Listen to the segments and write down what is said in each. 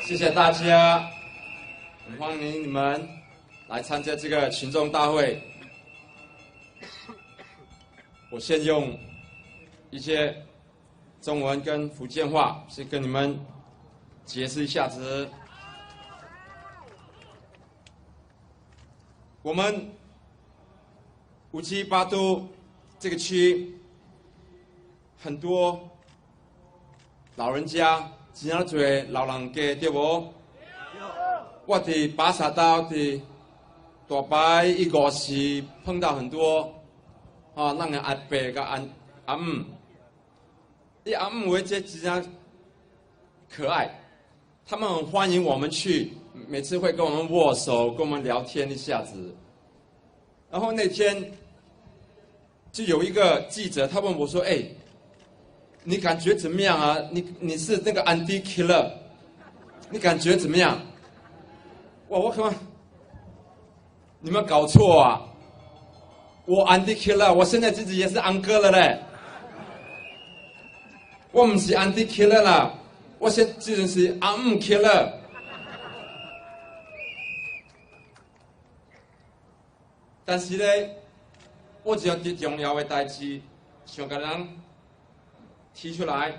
谢谢大家，很欢迎你们来参加这个群众大会。我先用一些中文跟福建话，先跟你们解释一下子。我们乌七八都这个区很多老人家。 真啊多老人家对无？我伫巴沙岛伫大摆154碰到很多那个阿伯甲阿姆，伊阿姆为这真啊可爱，他们很欢迎我们去，每次会跟我们握手，跟我们聊天一下子。然后那天就有一个记者，他问我说：“哎。” 你感觉怎么样啊？你是那个 Untitled Killer， 你感觉怎么样？哇，我靠！你们搞错啊！我 Untitled Killer， 我现在自己也是安哥了嘞。我不是 Untitled Killer 啦，我现在是阿姆 Killer。但是呢，我只要最重要的代志，想甲人。 提出来，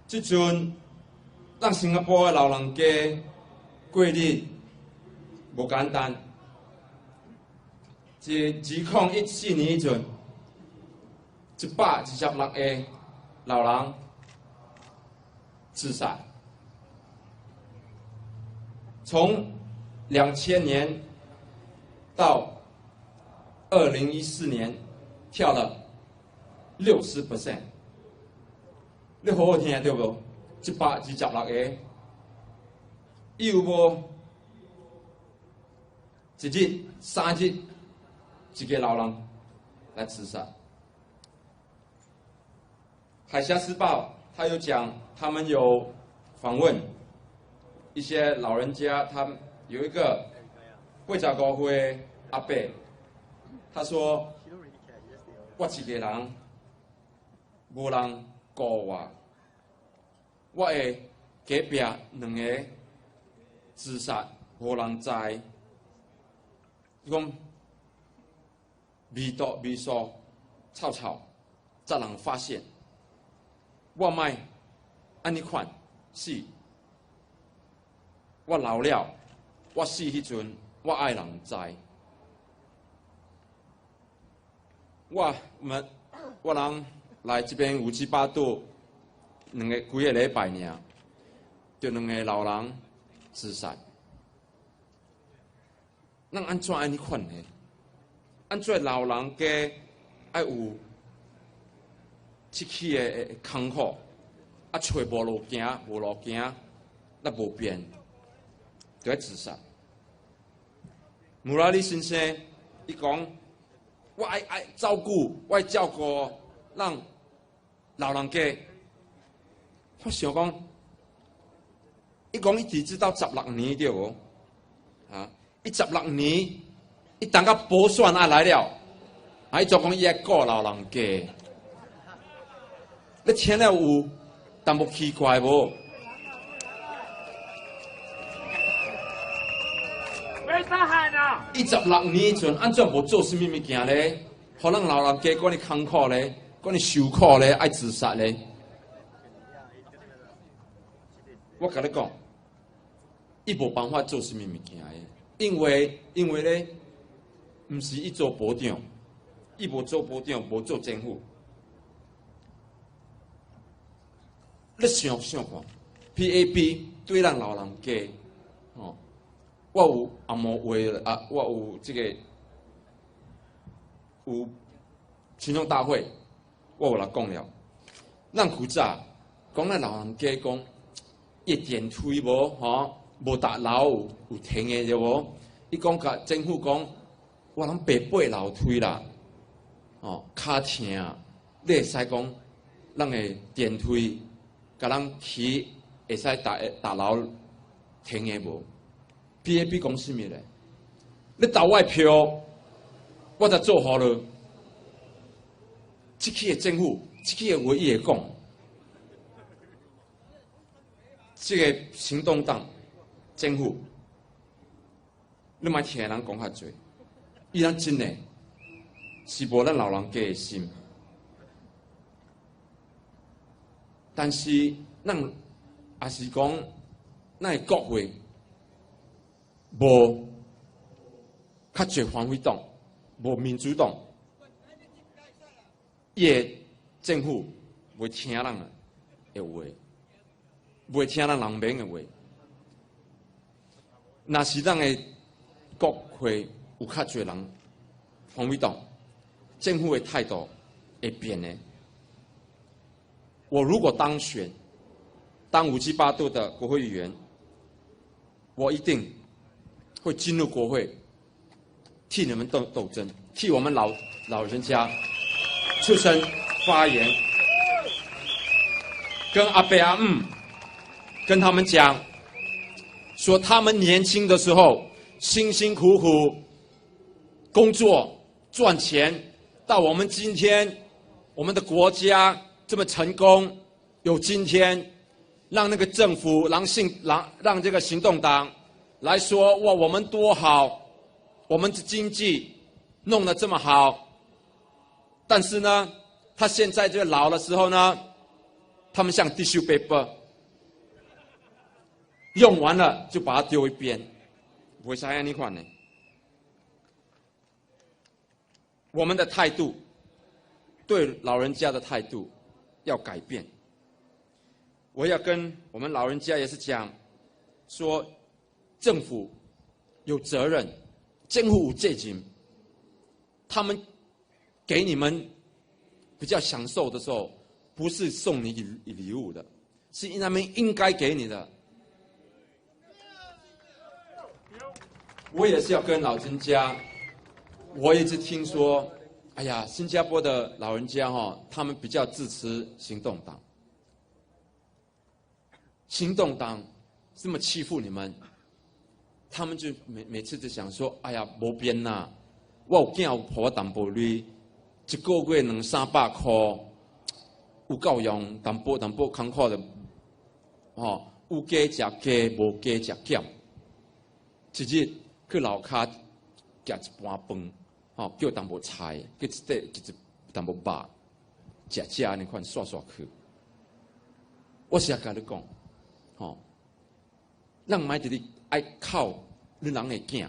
即阵咱新加坡的老人家过日无简单。是2014年迄阵，126个老人自杀。从2000年到2014年，跳了60%。 你好好听对无？126个，伊有无？一日、3日，一个老人来自杀。海峡时报他有讲，他们有访问一些老人家，他们有一个85岁阿伯，他说：“我一个人，无人。” 顾我的隔壁2个自杀，无人知。伊讲味素臭臭，才人发现。我莫安尼款死，我老了，我死迄阵，我爱人知。我人。 来这边578度几个礼拜尔，就2个老人自杀。咱安怎安尼款呢？安怎老人家爱有出去的艰苦，啊，找无路行，无路行，那无变，就爱自杀。穆拉里先生伊讲，我爱照顾，我爱照顾让。 老人家，我想讲，伊讲伊只知道16年对无？啊，伊16年，伊等到补选啊来了，啊，伊就讲伊爱顾老人家。你听了有淡薄奇怪无？伊16年阵，安怎无做什么物件咧？互咱老人家管你艰苦咧？ 讲你受苦咧，爱自杀咧。我甲你讲，伊无办法做什么物件诶，因为咧，毋是伊做部长，伊无做部长，无做政府。你想看 ，PAB 对咱老人家，我有阿毛话啊，我有这个有群众大会。 我有来讲了，咱古早讲咱老人家讲，伊电梯无无大楼有停的对无？伊讲甲政府讲，我人爬楼梯啦，脚疼，你会使讲，咱的电梯，甲咱起会使大楼停的无 ？PAB 讲什么咧？你投我票，我才做好了。 这期的政府，这期的话，伊会讲，这个行动党政府，你莫听人讲遐多，伊人真诶是无咱老人家的心。但是咱也是讲，咱的国会无较侪反对党，无民主党，伊的政府袂听人的话，袂听咱人民的话。若是咱的国会有较侪人反对党，政府的态度会变的。我如果当选，当578度的国会议员，我一定会进入国会，替你们斗争，替我们老人家出声发言，跟阿伯阿姆，跟他们讲，说他们年轻的时候辛辛苦苦工作赚钱，到我们今天，我们的国家这么成功，有今天，让那个政府，让这个行动党来说，哇，我们多好，我们的经济弄得这么好。但是呢，他现在这个老的时候呢，他们像 tissue paper， 用完了就把它丢一边，为啥要你看呢？我们的态度，对老人家的态度要改变。我要跟我们老人家也是讲，说政府有责任，政府有责任，他们给你们比较享受的时候，不是送你礼物的，是他们应该给你的。我也是要跟老人家，我一直听说，哎呀，新加坡的老人家他们比较支持行动党。行动党这么欺负你们，他们就每次就想说，哎呀，无变呐，我有囝有给我淡薄钱，一个月200-300块，有够用，淡薄坎坷的，有鸡食鸡，无鸡食咸，一日去楼骹夹一盘饭，叫淡薄菜，叫一淡薄肉，食安尼款刷刷去。我是要甲你讲。咱唔爱直直爱靠你人的囝，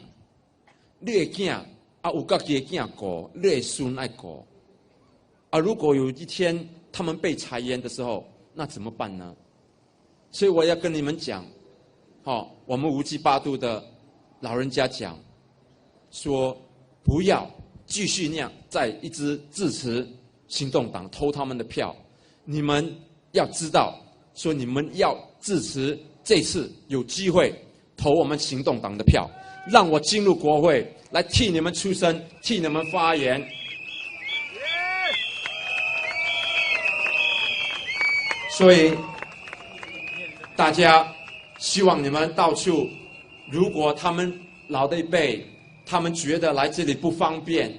你的囝有家己的囝顾，你的孙爱顾。如果有一天他们被裁员的时候，那怎么办呢？所以我要跟你们讲，我们578度的老人家讲，说不要继续那样再一直支持行动党偷他们的票。你们要知道，说你们要支持。这次有机会投我们行动党的票，让我进入国会来替你们出声，替你们发言。所以大家希望你们到处，如果他们老的一辈，他们觉得来这里不方便，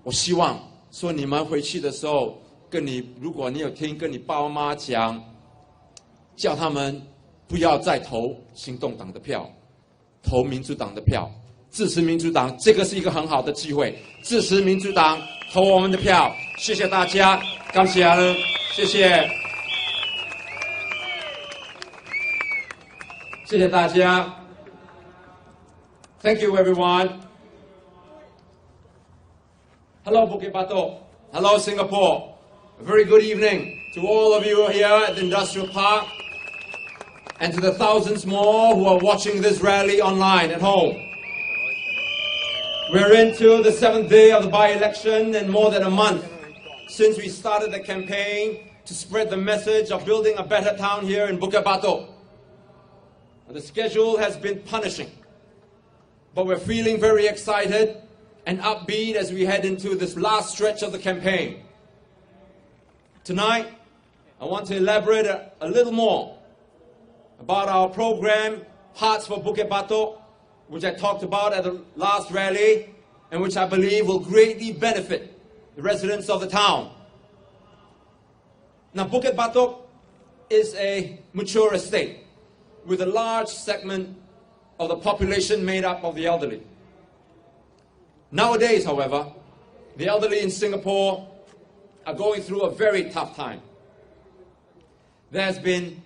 我希望说你们回去的时候，如果你有听，跟你爸妈讲，叫他们不要再投行动党的票，投民主党的票，支持民主党，这个是一个很好的机会。支持民主党，投我们的票。谢谢大家，感谢了，谢谢，谢谢大家。Thank you, everyone. Hello, Bukit Batok. Hello, Singapore. A very good evening to all of you here at the Industrial Park. And to the thousands more who are watching this rally online at home. We're into the 7th day of the by-election and more than a month since we started the campaign to spread the message of building a better town here in Bukit Batok. The schedule has been punishing, but we're feeling very excited and upbeat as we head into this last stretch of the campaign. Tonight, I want to elaborate a little more about our program, Hearts for Bukit Batok, which I talked about at the last rally, and which I believe will greatly benefit the residents of the town. Now, Bukit Batok is a mature estate. with a large segment of the population made up of the elderly. Nowadays, however, the elderly in Singapore are going through a very tough time. There has been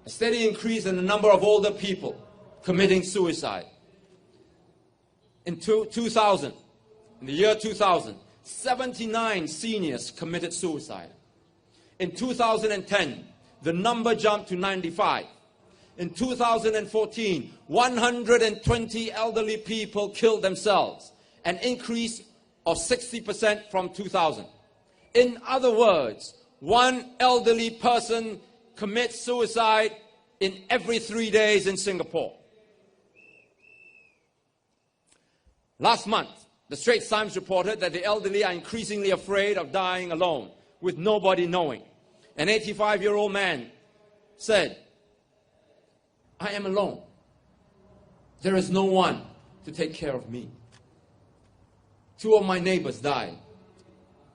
a steady increase in the number of older people committing suicide. In the year 2000, 79 seniors committed suicide. In 2010, the number jumped to 95. In 2014, 120 elderly people killed themselves, an increase of 60% from 2000. In other words, one elderly person commits suicide in every 3 days in Singapore. Last month, the Straits Times reported that the elderly are increasingly afraid of dying alone, with nobody knowing. An 85-year-old man said, "I am alone. There is no one to take care of me. 2 of my neighbors died,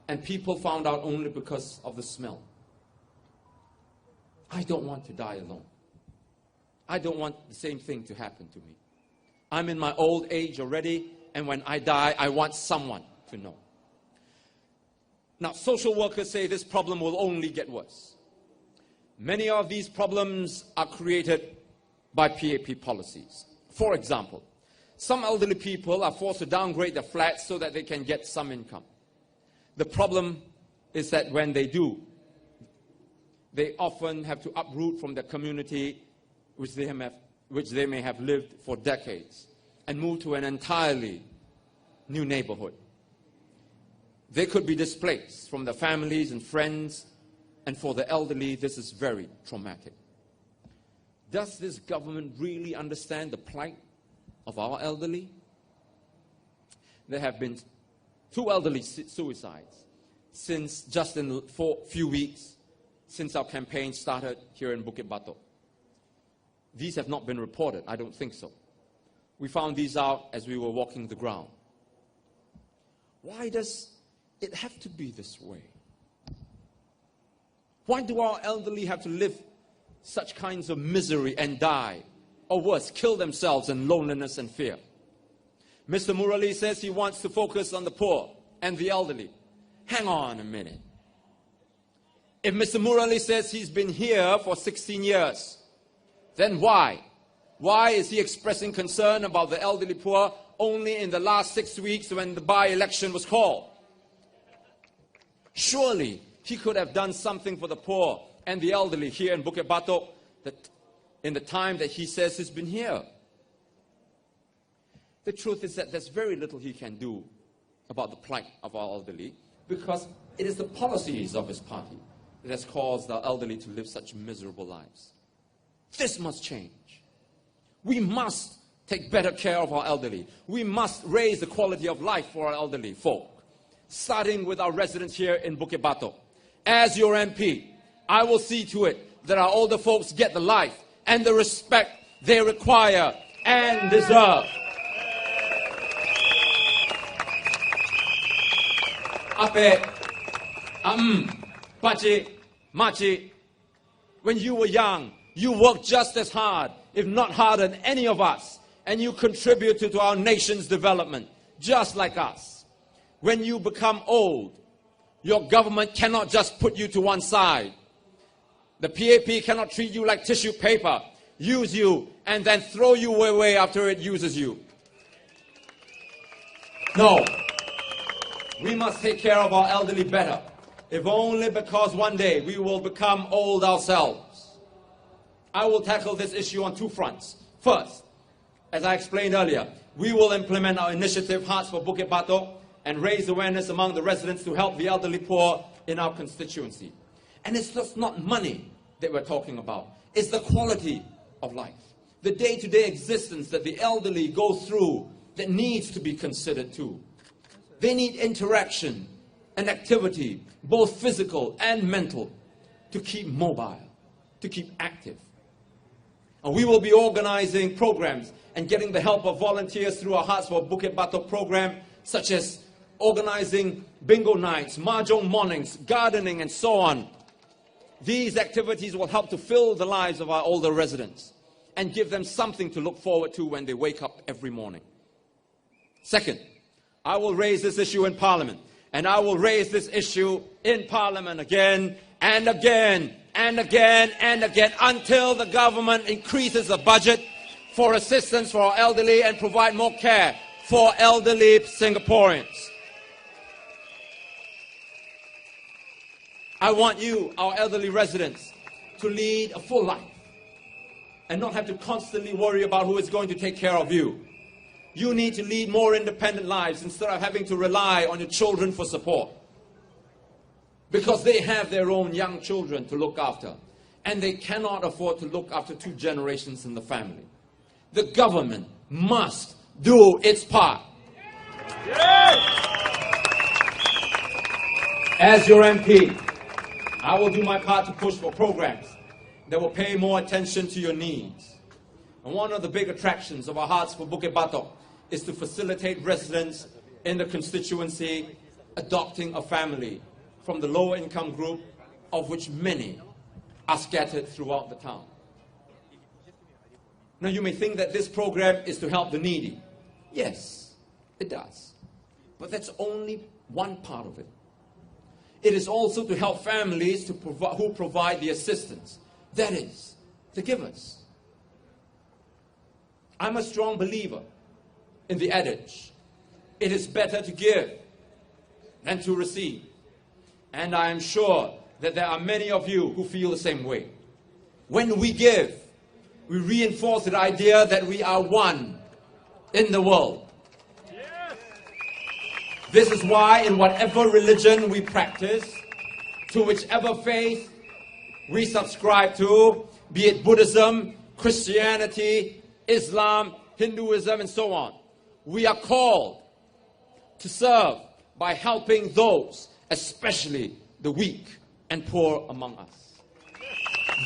and people found out only because of the smell. I don't want to die alone. I don't want the same thing to happen to me. I'm in my old age already, and when I die, I want someone to know." Now, social workers say this problem will only get worse. Many of these problems are created by PAP policies. For example, some elderly people are forced to downgrade their flats so that they can get some income. The problem is that when they do, they often have to uproot from their community which they may have lived for decades and move to an entirely new neighborhood. They could be displaced from their families and friends, and for the elderly, this is very traumatic. Does this government really understand the plight of our elderly? There have been 2 elderly suicides since just in the few weeks since our campaign started here in Bukit Batok. These have not been reported. I don't think so. We found these out as we were walking the ground. Why does it have to be this way? Why do our elderly have to live such kinds of misery and die, or worse, kill themselves in loneliness and fear? Mr. Murali says he wants to focus on the poor and the elderly. Hang on a minute. If Mr. Murali says he's been here for 16 years, then why? Why is he expressing concern about the elderly poor only in the last 6 weeks when the by-election was called? Surely he could have done something for the poor and the elderly here in Bukit Batok in the time that he says he's been here. The truth is that there's very little he can do about the plight of our elderly, because it is the policies of his party that has caused our elderly to live such miserable lives. This must change. We must take better care of our elderly. We must raise the quality of life for our elderly folk, starting with our residents here in Bukit Batok. As your MP, I will see to it that our older folks get the life and the respect they require and deserve. Ape, Pachi, Machi, when you were young, you worked just as hard, if not harder than any of us, and you contributed to our nation's development, just like us. When you become old, your government cannot just put you to one side. The PAP cannot treat you like tissue paper, use you, and then throw you away after it uses you. No. We must take care of our elderly better, if only because one day we will become old ourselves. I will tackle this issue on 2 fronts. First, as I explained earlier, we will implement our initiative Hearts for Bukit Batok and raise awareness among the residents to help the elderly poor in our constituency. And it's just not money that we're talking about. It's the quality of life, the day-to-day existence that the elderly go through that needs to be considered too. They need interaction and activity, both physical and mental, to keep mobile, to keep active. And we will be organizing programs and getting the help of volunteers through our Hearts for Bukit Batok program, such as organizing bingo nights, mahjong mornings, gardening, and so on. These activities will help to fill the lives of our older residents and give them something to look forward to when they wake up every morning. Second, I will raise this issue in Parliament, and I will raise this issue in Parliament again and again and again and again until the government increases the budget for assistance for our elderly and provide more care for elderly Singaporeans. I want you, our elderly residents, to lead a full life and not have to constantly worry about who is going to take care of you. You need to lead more independent lives instead of having to rely on your children for support, because they have their own young children to look after and they cannot afford to look after 2 generations in the family. The government must do its part. As your MP, I will do my part to push for programs that will pay more attention to your needs. And one of the big attractions of our Hearts for Bukit Batok is to facilitate residents in the constituency adopting a family from the lower income group, of which many are scattered throughout the town. Now you may think that this program is to help the needy. Yes, it does. But that's only one part of it. It is also to help families who provide the assistance. That is, the givers. I'm a strong believer in the adage, it is better to give than to receive. And I am sure that there are many of you who feel the same way. When we give, we reinforce the idea that we are one in the world. This is why in whatever religion we practice, to whichever faith we subscribe to, be it Buddhism, Christianity, Islam, Hinduism, and so on, we are called to serve by helping those, especially the weak and poor among us.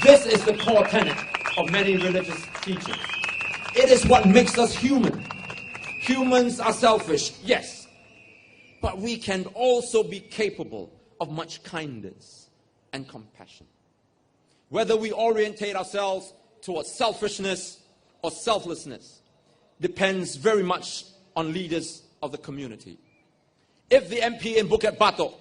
This is the core tenet of many religious teachings. It is what makes us human. Humans are selfish, yes. But we can also be capable of much kindness and compassion. Whether we orientate ourselves towards selfishness or selflessness depends very much on leaders of the community. If the MP in Bukit Batok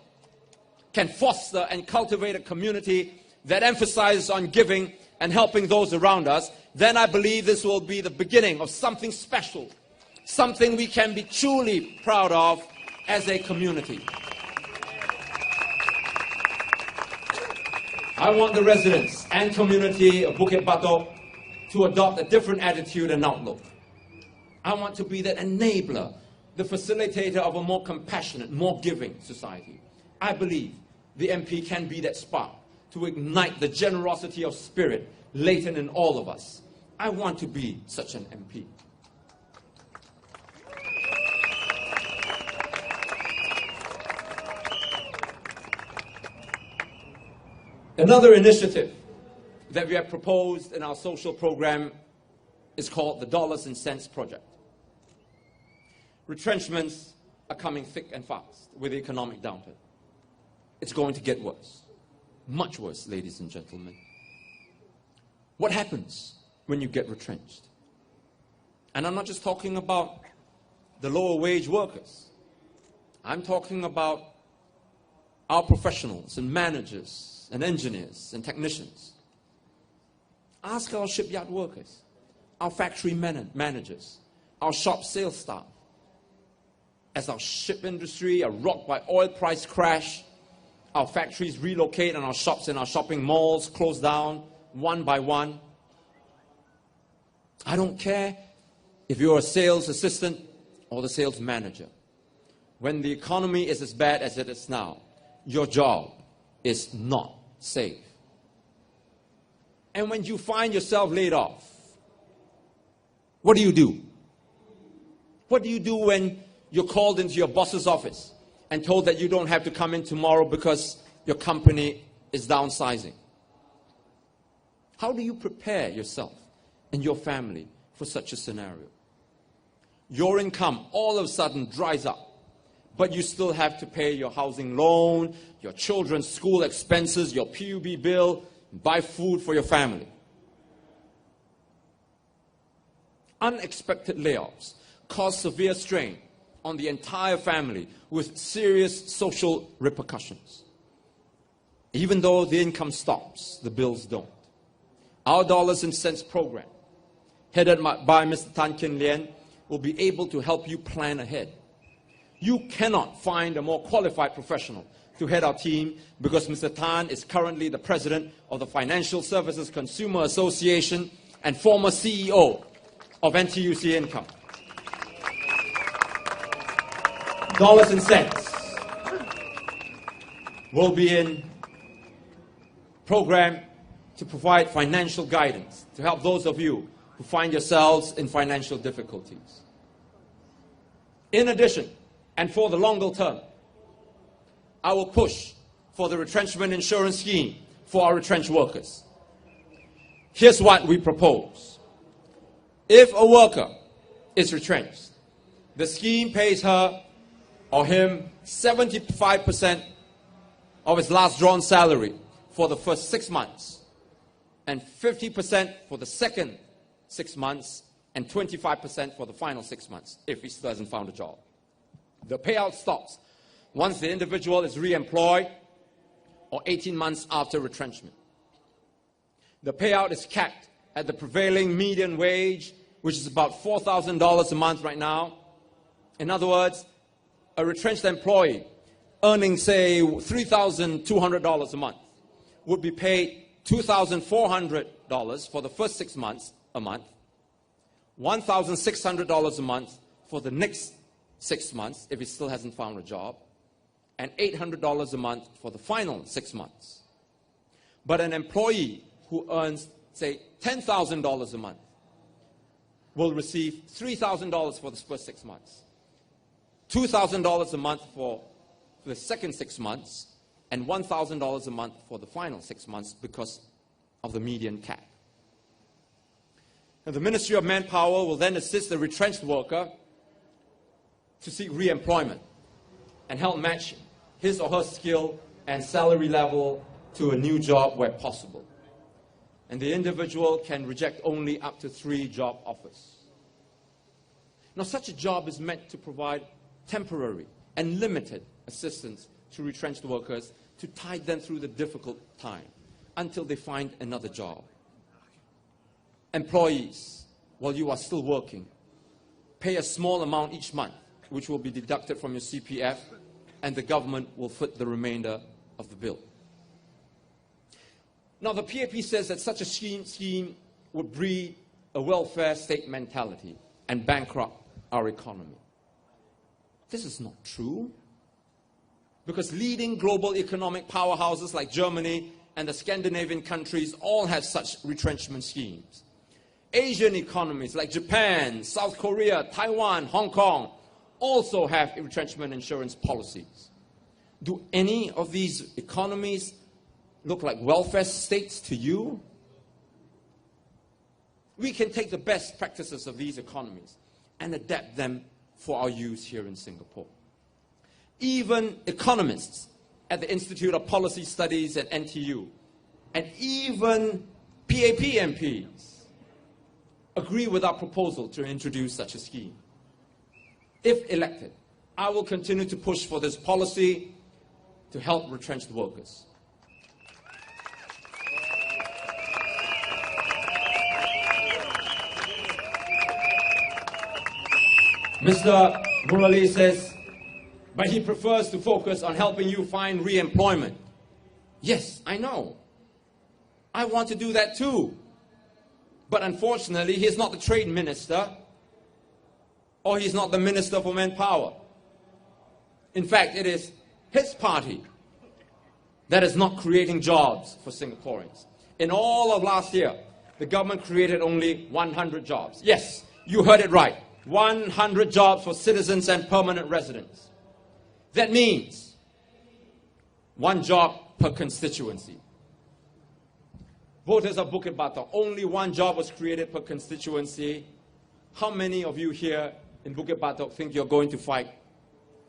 can foster and cultivate a community that emphasizes on giving and helping those around us, then I believe this will be the beginning of something special, something we can be truly proud of as a community. I want the residents and community of Bukit Batok to adopt a different attitude and outlook. I want to be that enabler, the facilitator of a more compassionate, more giving society. I believe the MP can be that spark to ignite the generosity of spirit latent in all of us. I want to be such an MP. Another initiative that we have proposed in our social program is called the Dollars and Cents Project. Retrenchments are coming thick and fast with the economic downturn. It's going to get worse. Much worse, ladies and gentlemen. What happens when you get retrenched? And I'm not just talking about the lower wage workers. I'm talking about our professionals and managers and engineers and technicians. Ask our shipyard workers, our factory managers, our shop sales staff. As our ship industry are rocked by oil price crash, our factories relocate and our shops and our shopping malls close down one by one. I don't care if you're a sales assistant or the sales manager. When the economy is as bad as it is now, your job is not safe. And when you find yourself laid off, what do you do? What do you do when you're called into your boss's office and told that you don't have to come in tomorrow because your company is downsizing? How do you prepare yourself and your family for such a scenario? Your income all of a sudden dries up but you still have to pay your housing loan, your children's school expenses, your PUB bill, buy food for your family. Unexpected layoffs cause severe strain on the entire family with serious social repercussions. Even though the income stops, the bills don't. Our Dollars and Cents program, headed by Mr. Tan Kin Lian, will be able to help you plan ahead. You cannot find a more qualified professional to head our team because Mr. Tan is currently the president of the Financial Services Consumer Association and former CEO of NTUC Income. Dollars and Cents will be in program to provide financial guidance to help those of you who find yourselves in financial difficulties. In addition, and for the longer term, I will push for the retrenchment insurance scheme for our retrenched workers. Here's what we propose. If a worker is retrenched, the scheme pays her or him 75% of his last drawn salary for the first 6 months, and 50% for the second 6 months, and 25% for the final 6 months if he still hasn't found a job. The payout stops once the individual is re-employed or 18 months after retrenchment. The payout is capped at the prevailing median wage, which is about $4,000 a month right now. In other words, a retrenched employee earning, say, $3,200 a month would be paid $2,400 for the first 6 months a month, $1,600 a month for the next 6 months if he still hasn't found a job, and $800 a month for the final 6 months. But an employee who earns, say, $10,000 a month will receive $3,000 for the first 6 months, $2,000 a month for the second 6 months, and $1,000 a month for the final 6 months because of the median cap. Now, the Ministry of Manpower will then assist the retrenched worker to seek re-employment and help match his or her skill and salary level to a new job where possible. And the individual can reject only up to 3 job offers. Now, such a job is meant to provide temporary and limited assistance to retrenched workers to tide them through the difficult time until they find another job. Employees, while you are still working, pay a small amount each month, which will be deducted from your CPF, and the government will foot the remainder of the bill. Now, the PAP says that such a scheme would breed a welfare state mentality and bankrupt our economy. This is not true, because leading global economic powerhouses like Germany and the Scandinavian countries all have such retrenchment schemes. Asian economies like Japan, South Korea, Taiwan, Hong Kong also have retrenchment insurance policies. Do any of these economies look like welfare states to you? We can take the best practices of these economies and adapt them for our use here in Singapore. Even economists at the Institute of Policy Studies at NTU, and even PAP MPs, agree with our proposal to introduce such a scheme. If elected, I will continue to push for this policy to help retrenched workers. Mr. Murali says, but he prefers to focus on helping you find re-employment. Yes, I know. I want to do that too. But unfortunately, he's not the trade minister, or he's not the minister for manpower. In fact, it is his party that is not creating jobs for Singaporeans. In all of last year, the government created only 100 jobs. Yes, you heard it right. 100 jobs for citizens and permanent residents. That means 1 job per constituency. Voters of Bukit Batok, only 1 job was created per constituency. How many of you here in Bukit Batok think you're going to fight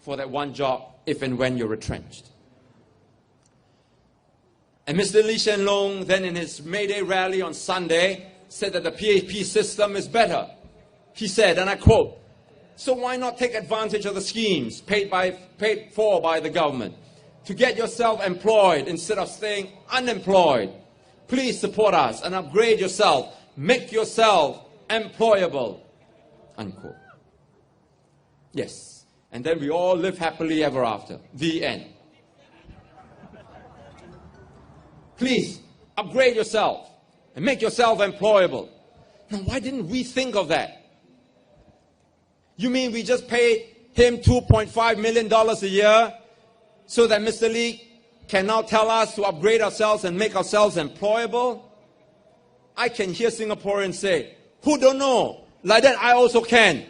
for that one job if and when you're retrenched. And Mr. Lee Hsien Loong then in his May Day rally on Sunday said that the PAP system is better. He said, and I quote, "So why not take advantage of the schemes paid for by the government to get yourself employed instead of staying unemployed? Please support us and upgrade yourself. Make yourself employable." Unquote. Yes. And then we all live happily ever after. The end. Please upgrade yourself and make yourself employable. Now, why didn't we think of that? You mean we just paid him $2.5 million a year so that Mr. Lee can now tell us to upgrade ourselves and make ourselves employable? I can hear Singaporeans say, "Who don't know? Like that I also can."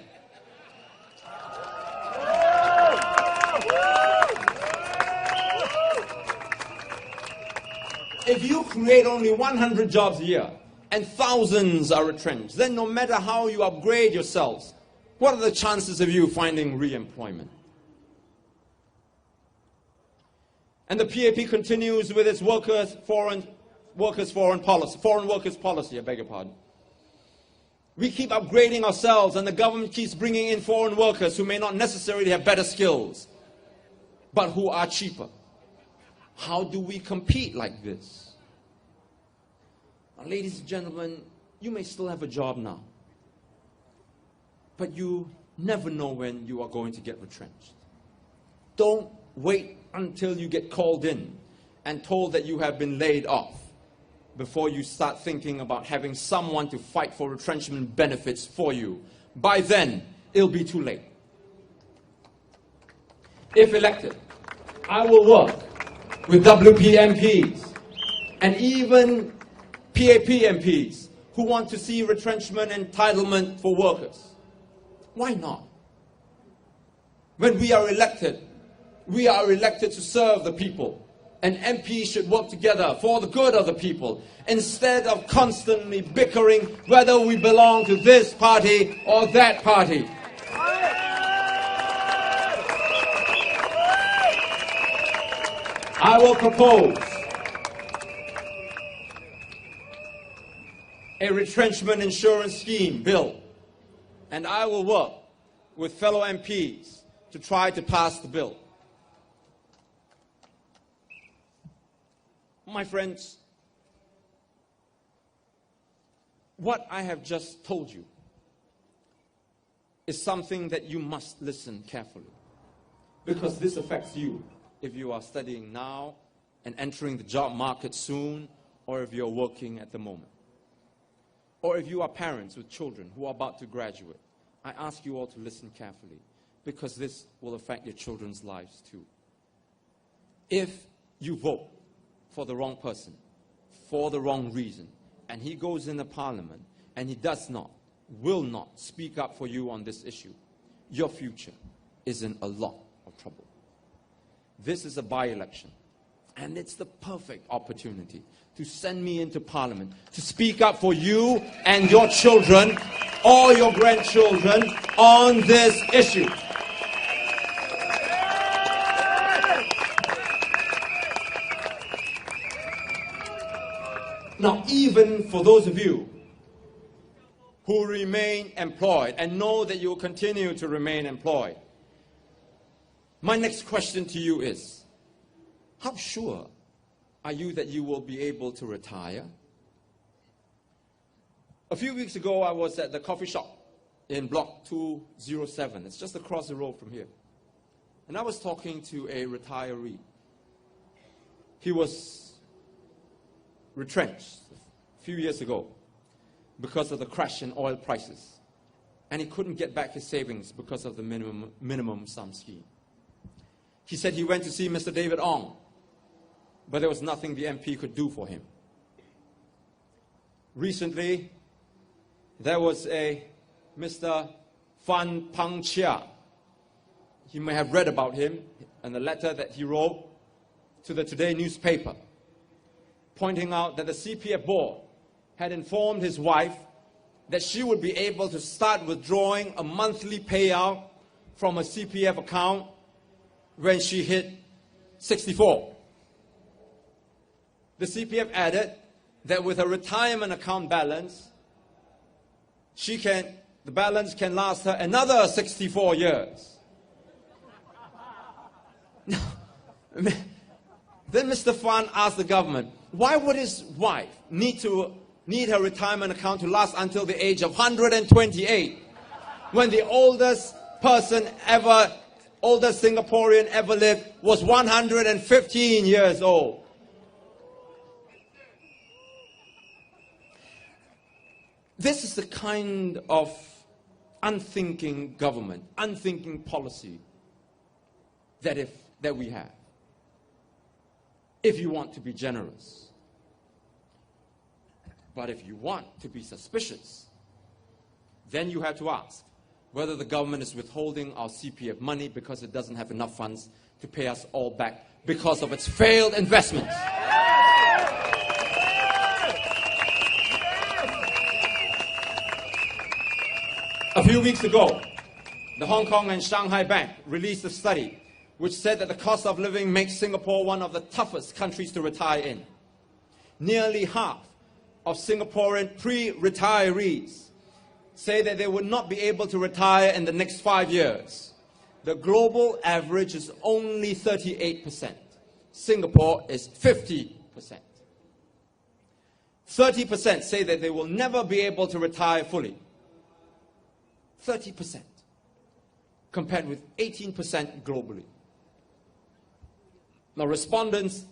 If you create only 100 jobs a year and thousands are retrenched, then no matter how you upgrade yourselves, what are the chances of you finding re-employment? And the PAP continues with its foreign workers policy, I beg your pardon. We keep upgrading ourselves and the government keeps bringing in foreign workers who may not necessarily have better skills, but who are cheaper. How do we compete like this? Now, ladies and gentlemen, you may still have a job now, but you never know when you are going to get retrenched. Don't wait until you get called in and told that you have been laid off before you start thinking about having someone to fight for retrenchment benefits for you. By then, it'll be too late. If elected, I will work with WP MPs and even PAP MPs who want to see retrenchment entitlement for workers. Why not? When we are elected to serve the people. And MPs should work together for the good of the people instead of constantly bickering whether we belong to this party or that party. I will propose a retrenchment insurance scheme bill, and I will work with fellow MPs to try to pass the bill. My friends, what I have just told you is something that you must listen carefully, because this affects you if you are studying now and entering the job market soon, or if you're working at the moment, or if you are parents with children who are about to graduate. I ask you all to listen carefully, because this will affect your children's lives too. If you vote for the wrong person, for the wrong reason, and he goes into Parliament and he will not speak up for you on this issue, your future is in a lot of trouble. This is a by-election, and it's the perfect opportunity to send me into Parliament to speak up for you and your children or your grandchildren on this issue. Now, even for those of you who remain employed and know that you will continue to remain employed, my next question to you is, how sure are you that you will be able to retire? A few weeks ago, I was at the coffee shop in Block 207. It's just across the road from here. And I was talking to a retiree. He was retrenched a few years ago because of the crash in oil prices. And he couldn't get back his savings because of the minimum sum scheme. He said he went to see Mr. David Ong, but there was nothing the MP could do for him. Recently, there was a Mr. Fan Pang Chia. You may have read about him in the letter that he wrote to the Today newspaper, pointing out that the CPF board had informed his wife that she would be able to start withdrawing a monthly payout from a CPF account when she hit 64. The CPF added that with her retirement account balance, the balance can last her another 64 years. Then Mr. Fan asked the government, why would his wife need her retirement account to last until the age of 128 when the oldest Singaporean ever lived was 115 years old? This is the kind of unthinking government, unthinking policy that we have. If you want to be generous. But if you want to be suspicious, then you have to ask whether the government is withholding our CPF money because it doesn't have enough funds to pay us all back because of its failed investments. A few weeks ago, the Hong Kong and Shanghai Bank released a study which said that the cost of living makes Singapore one of the toughest countries to retire in. Nearly half of Singaporean pre-retirees say that they would not be able to retire in the next 5 years. The global average is only 38%. Singapore is 50%. 30% say that they will never be able to retire fully. 30%, compared with 18% globally. Now, respondents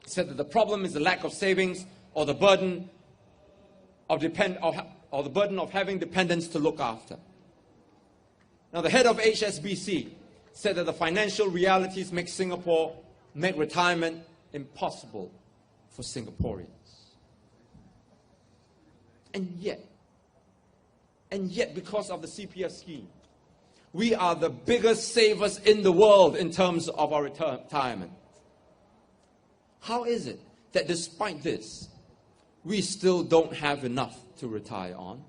said that the problem is the lack of savings or the burden of having dependents to look after. Now, the head of HSBC said that the financial realities make retirement impossible for Singaporeans. And yet, because of the CPF scheme, we are the biggest savers in the world in terms of our retirement. How is it that despite this, we still don't have enough to retire on?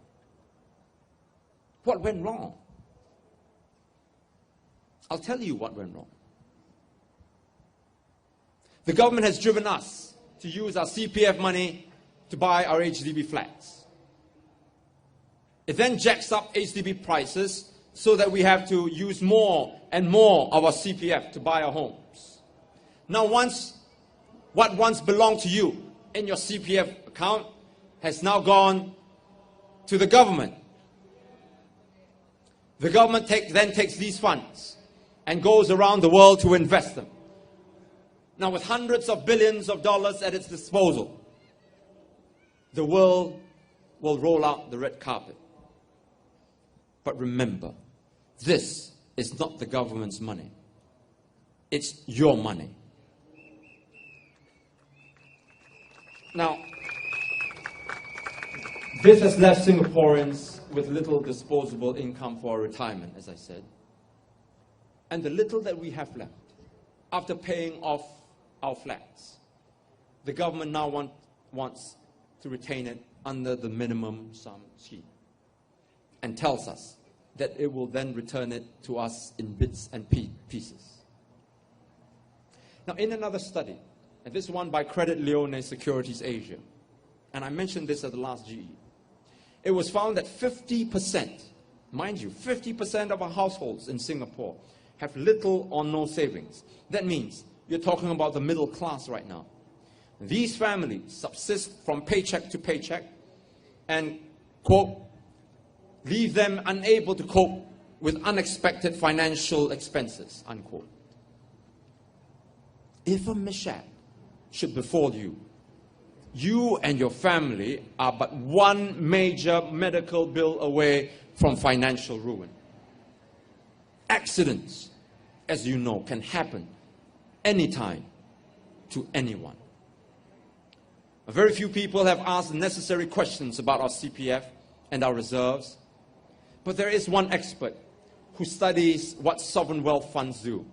What went wrong? I'll tell you what went wrong. The government has driven us to use our CPF money to buy our HDB flats. It then jacks up HDB prices so that we have to use more and more of our CPF to buy our homes. Now, what once belonged to you in your CPF account has now gone to the government. The government then takes these funds and goes around the world to invest them. Now, with hundreds of billions of dollars at its disposal, the world will roll out the red carpet. But remember, this is not the government's money. It's your money. Now, this has left Singaporeans with little disposable income for retirement, as I said. And the little that we have left, after paying off our flats, the government now wants to retain it under the minimum sum scheme, and tells us that it will then return it to us in bits and pieces. Now, in another study, and this one by Credit Lyonnais Securities Asia, and I mentioned this at the last GE, it was found that 50%, mind you, 50% of our households in Singapore have little or no savings. That means you're talking about the middle class right now. These families subsist from paycheck to paycheck and, quote, leave them unable to cope with unexpected financial expenses, unquote. If a mishap should befall you, you and your family are but one major medical bill away from financial ruin. Accidents, as you know, can happen anytime to anyone. Very few people have asked necessary questions about our CPF and our reserves, but there is one expert who studies what sovereign wealth funds do.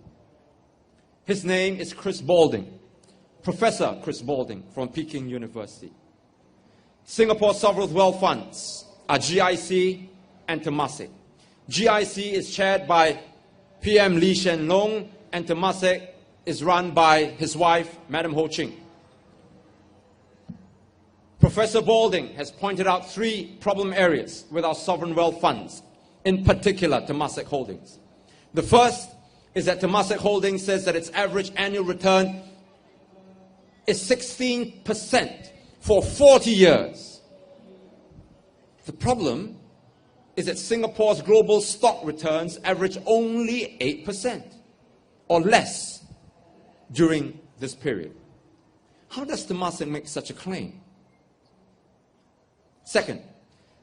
His name is Chris Balding, Professor Chris Balding from Peking University. Singapore sovereign wealth funds are GIC and Temasek. GIC is chaired by PM Lee Hsien Loong and Temasek is run by his wife, Madam Ho Ching. Professor Balding has pointed out 3 problem areas with our sovereign wealth funds, in particular Temasek Holdings. The first is that Temasek Holdings says that its average annual return is 16% for 40 years. The problem is that Singapore's global stock returns average only 8% or less during this period. How does Temasek make such a claim? Second,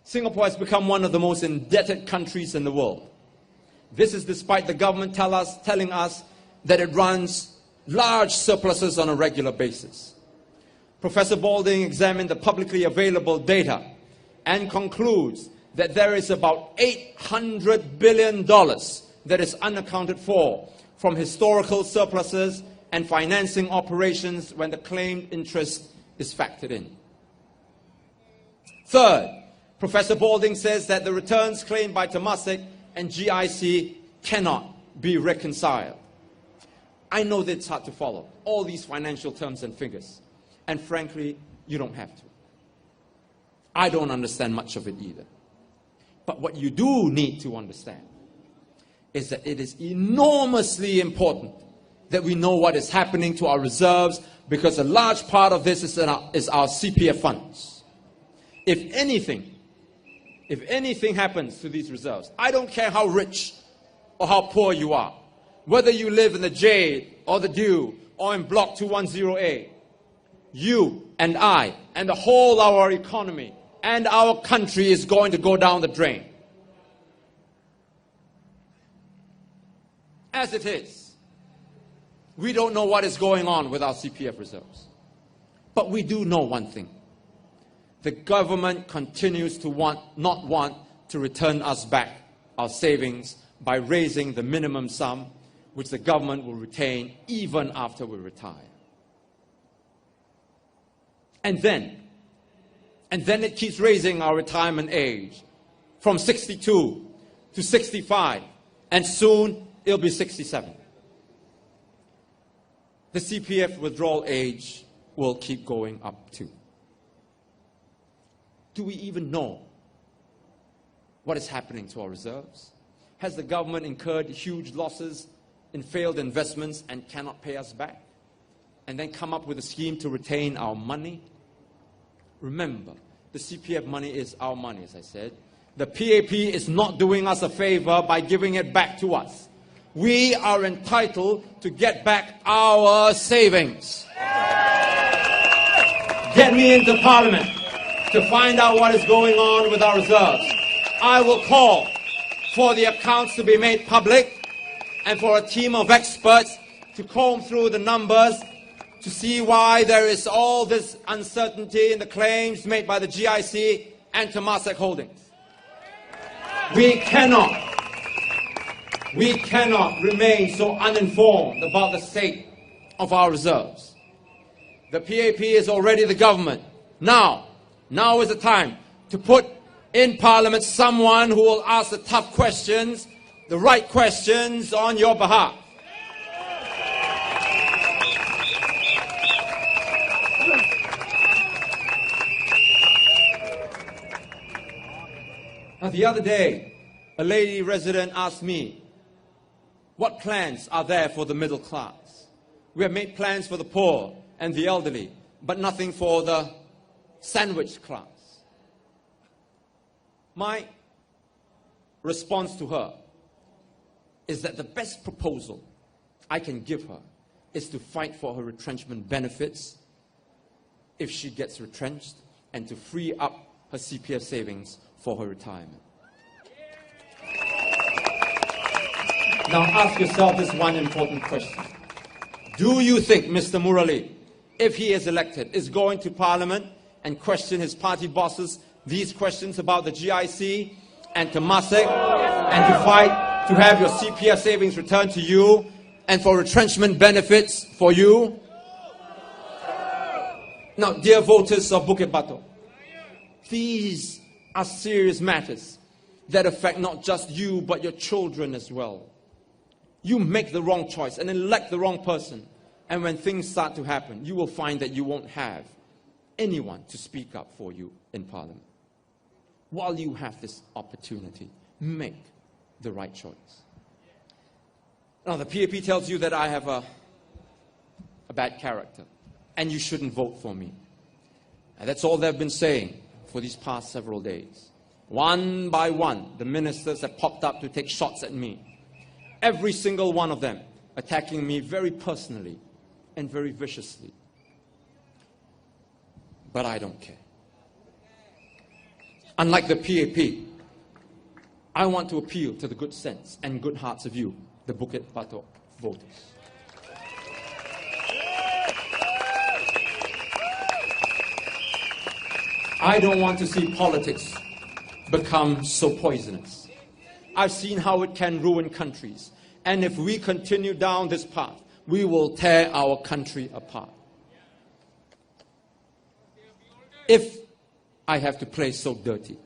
Singapore has become one of the most indebted countries in the world. This is despite the government telling us that it runs large surpluses on a regular basis. Professor Balding examined the publicly available data and concludes that there is about $800 billion that is unaccounted for from historical surpluses and financing operations when the claimed interest is factored in. Third, Professor Balding says that the returns claimed by Temasek and GIC cannot be reconciled. I know that it's hard to follow all these financial terms and figures, and frankly, you don't have to. I don't understand much of it either. But what you do need to understand is that it is enormously important that we know what is happening to our reserves, because a large part of this is our CPF funds. If anything happens to these reserves, I don't care how rich or how poor you are, whether you live in the Jade or the Dew or in Block 210A, you and I and the whole of our economy and our country is going to go down the drain. As it is, we don't know what is going on with our CPF reserves. But we do know one thing. The government continues to not want to return us back our savings by raising the minimum sum, which the government will retain even after we retire. And then it keeps raising our retirement age from 62 to 65, and soon it'll be 67. The CPF withdrawal age will keep going up too. Do we even know what is happening to our reserves? Has the government incurred huge losses in failed investments and cannot pay us back? And then come up with a scheme to retain our money? Remember, the CPF money is our money, as I said. The PAP is not doing us a favor by giving it back to us. We are entitled to get back our savings. Get me into Parliament to find out what is going on with our reserves. I will call for the accounts to be made public and for a team of experts to comb through the numbers to see why there is all this uncertainty in the claims made by the GIC and Temasek Holdings. We cannot remain so uninformed about the state of our reserves. The PAP is already the government. Now is the time to put in Parliament someone who will ask the tough questions, the right questions on your behalf. Now, the other day, a lady resident asked me, what plans are there for the middle class? We have made plans for the poor and the elderly, but nothing for the sandwich class. My response to her is that the best proposal I can give her is to fight for her retrenchment benefits if she gets retrenched, and to free up her CPF savings for her retirement. Now ask yourself this one important question. Do you think Mr. Murali, if he is elected, is going to Parliament and question his party bosses these questions about the GIC and Temasek, and to fight to have your CPF savings returned to you and for retrenchment benefits for you? Now, dear voters of Bukit Batok, these are serious matters that affect not just you but your children as well. You make the wrong choice and elect the wrong person. And when things start to happen, you will find that you won't have anyone to speak up for you in Parliament. While you have this opportunity, make the right choice. Now, the PAP tells you that I have a bad character, and you shouldn't vote for me. And that's all they've been saying for these past several days. One by one, the ministers have popped up to take shots at me. Every single one of them attacking me very personally and very viciously. But I don't care. Unlike the PAP, I want to appeal to the good sense and good hearts of you, the Bukit Batok voters. I don't want to see politics become so poisonous. I've seen how it can ruin countries. And if we continue down this path, we will tear our country apart. If I have to play so dirty,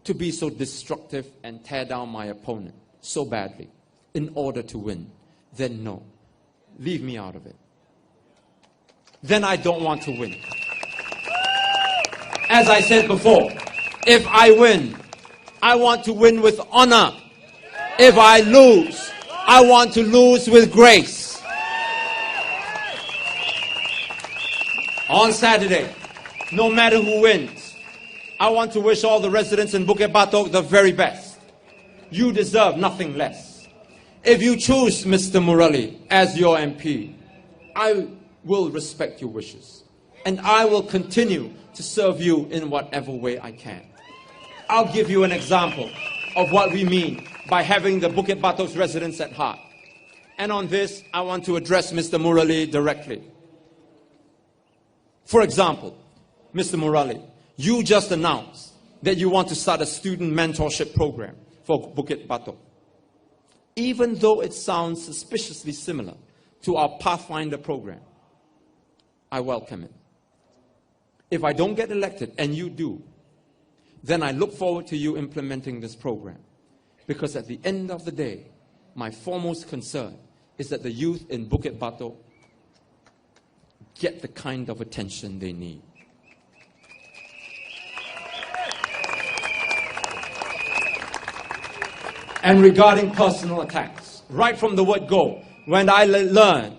to be so destructive and tear down my opponent so badly in order to win, then no, leave me out of it. Then I don't want to win. As I said before, if I win, I want to win with honor. If I lose, I want to lose with grace. On Saturday, no matter who wins, I want to wish all the residents in Bukit Batok the very best. You deserve nothing less. If you choose Mr. Murali as your MP, I will respect your wishes. And I will continue to serve you in whatever way I can. I'll give you an example of what we mean by having the Bukit Batok's residents at heart. And on this, I want to address Mr. Murali directly. For example, Mr. Murali, you just announced that you want to start a student mentorship program for Bukit Batok. Even though it sounds suspiciously similar to our Pathfinder program, I welcome it. If I don't get elected and you do, then I look forward to you implementing this program. Because at the end of the day, my foremost concern is that the youth in Bukit Batok get the kind of attention they need. And regarding personal attacks, right from the word go, when I learned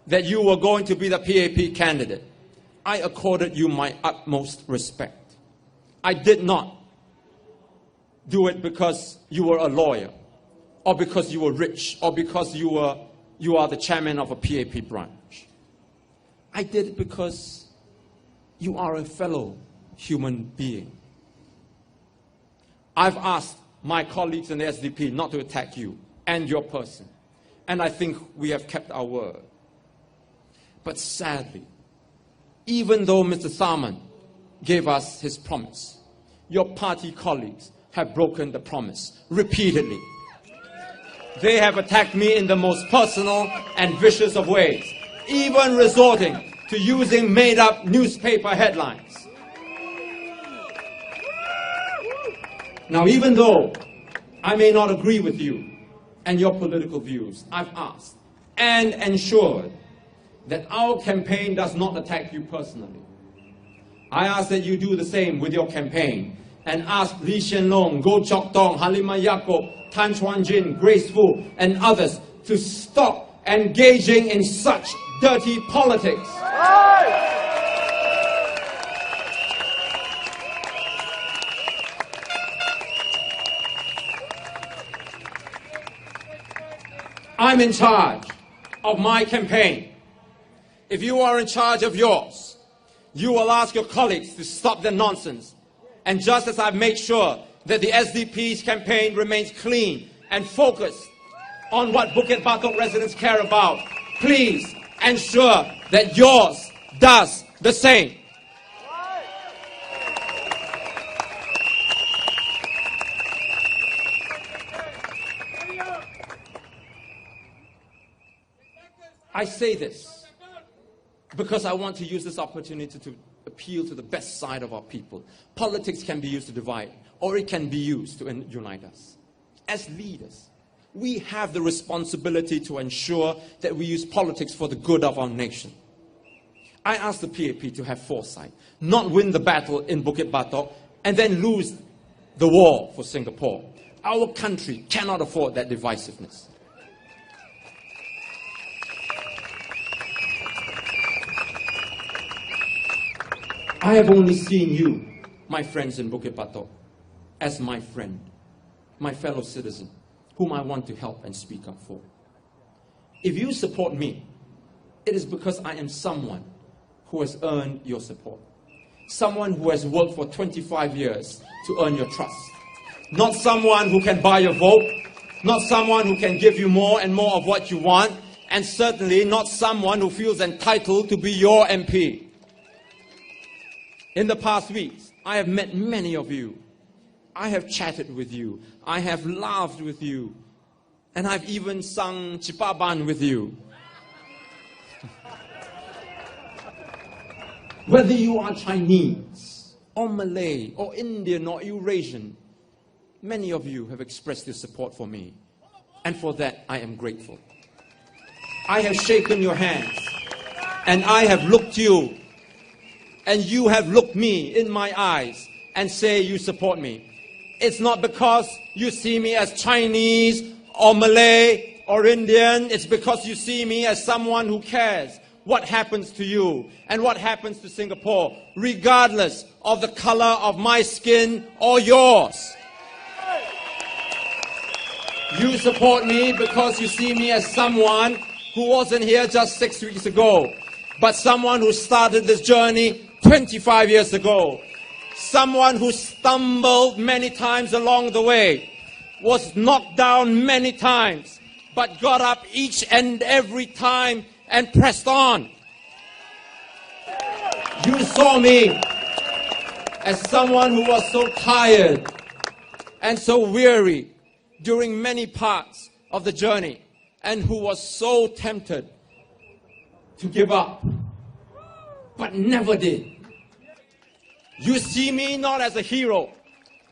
that you were going to be the PAP candidate, I accorded you my utmost respect. I did not do it because you were a lawyer, or because you were rich, or because you are the chairman of a PAP branch. I did it because you are a fellow human being. I've asked my colleagues in the SDP not to attack you and your person. And I think we have kept our word. But sadly, even though Mr. Tharman gave us his promise, your party colleagues have broken the promise repeatedly. They have attacked me in the most personal and vicious of ways, even resorting to using made-up newspaper headlines. Now, even though I may not agree with you and your political views, I've asked and ensured that our campaign does not attack you personally. I ask that you do the same with your campaign and ask Lee Hsien Loong, Goh Chok Tong, Halimah Yacob, Tan Chuan Jin, Grace Fu, and others to stop engaging in such dirty politics. I'm in charge of my campaign. If you are in charge of yours, you will ask your colleagues to stop the nonsense. And just as I've made sure that the SDP's campaign remains clean and focused on what Bukit Batok residents care about, please ensure that yours does the same. I say this because I want to use this opportunity to appeal to the best side of our people. Politics can be used to divide, or it can be used to unite us. As leaders, We have the responsibility to ensure that we use politics for the good of our nation. I ask the PAP to have foresight, not win the battle in Bukit Batok and then lose the war for Singapore. Our country cannot afford that divisiveness. I have only seen you, my friends in Bukit Batok, as my friend, my fellow citizen, whom I want to help and speak up for. If you support me, it is because I am someone who has earned your support. Someone who has worked for 25 years to earn your trust. Not someone who can buy your vote, not someone who can give you more and more of what you want, and certainly not someone who feels entitled to be your MP. In the past weeks, I have met many of you. I have chatted with you. I have laughed with you. And I've even sung Cipaban with you. Whether you are Chinese, or Malay, or Indian, or Eurasian, many of you have expressed your support for me. And for that, I am grateful. I have shaken your hands. And I have looked you. And you have looked me in my eyes and say you support me. It's not because you see me as Chinese or Malay or Indian. It's because you see me as someone who cares what happens to you and what happens to Singapore, regardless of the color of my skin or yours. You support me because you see me as someone who wasn't here just 6 weeks ago, but someone who started this journey 25 years ago. Someone who stumbled many times along the way, was knocked down many times, but got up each and every time and pressed on. You saw me as someone who was so tired and so weary during many parts of the journey, and who was so tempted to give up, but never did. You see me not as a hero,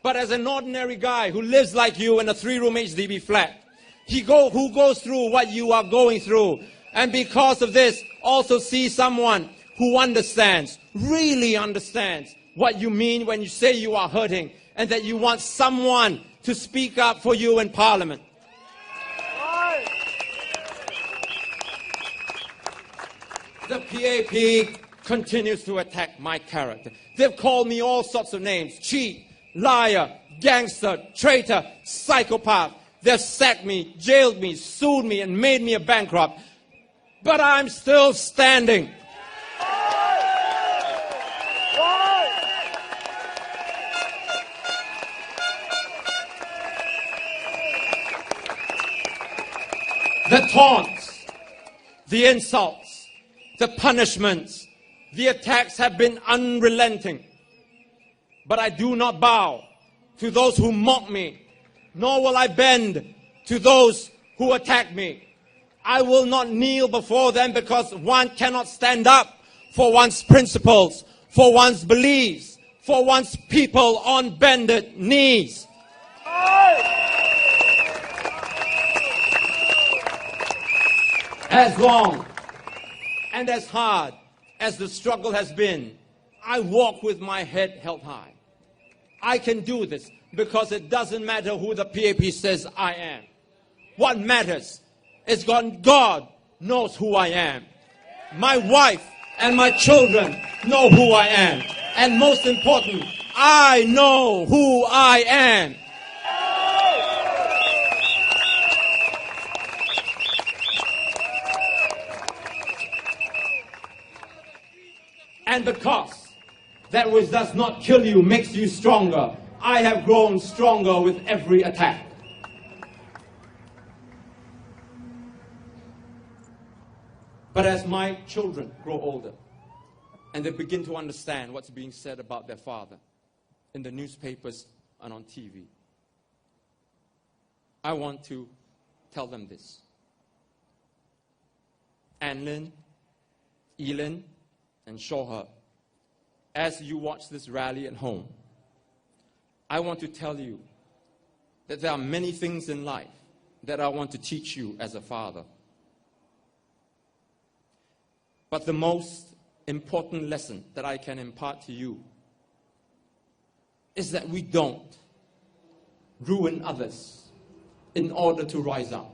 but as an ordinary guy who lives like you in a 3-room HDB flat. Who goes through what you are going through. And because of this, also see someone who understands, really understands what you mean when you say you are hurting, and that you want someone to speak up for you in Parliament. The PAP continues to attack my character. They've called me all sorts of names. Chee, liar, gangster, traitor, psychopath. They've sacked me, jailed me, sued me, and made me a bankrupt. But I'm still standing. The taunts, the insults, the punishments, the attacks have been unrelenting. But I do not bow to those who mock me, nor will I bend to those who attack me. I will not kneel before them, because one cannot stand up for one's principles, for one's beliefs, for one's people on bended knees. As long and as hard as the struggle has been, I walk with my head held high. I can do this because it doesn't matter who the PAP says I am. What matters is God knows who I am. My wife and my children know who I am. And most important, I know who I am. And because that which does not kill you makes you stronger, I have grown stronger with every attack. But as my children grow older and they begin to understand what's being said about their father in the newspapers and on TV, I want to tell them this. Anlin, Elin, and Shoha, as you watch this rally at home, I want to tell you that there are many things in life that I want to teach you as a father. But the most important lesson that I can impart to you is that we don't ruin others in order to rise up.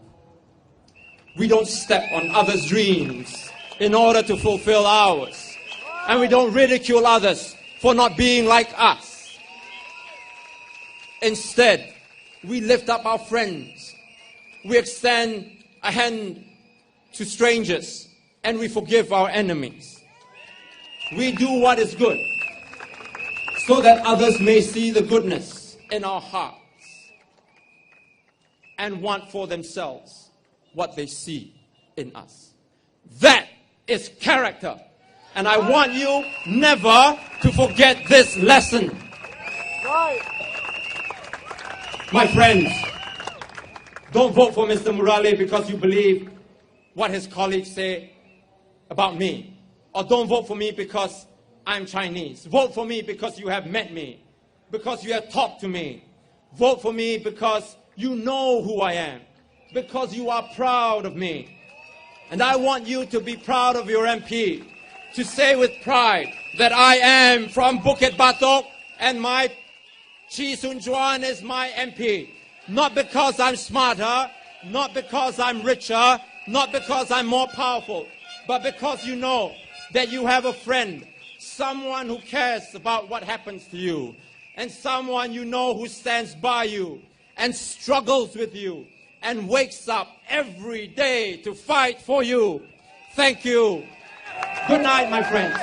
We don't step on others' dreams in order to fulfill ours. And we don't ridicule others for not being like us. Instead, we lift up our friends. We extend a hand to strangers, and we forgive our enemies. We do what is good so that others may see the goodness in our hearts and want for themselves what they see in us. That is character. And I want you never to forget this lesson. Right. My friends, don't vote for Mr. Murale because you believe what his colleagues say about me. Or don't vote for me because I'm Chinese. Vote for me because you have met me, because you have talked to me. Vote for me because you know who I am, because you are proud of me. And I want you to be proud of your MP, to say with pride that I am from Bukit, Batok, and my Chee Juan is my MP. Not because I'm smarter, not because I'm richer, not because I'm more powerful, but because you know that you have a friend, someone who cares about what happens to you, and someone you know who stands by you and struggles with you and wakes up every day to fight for you. Thank you. Good night, my friends.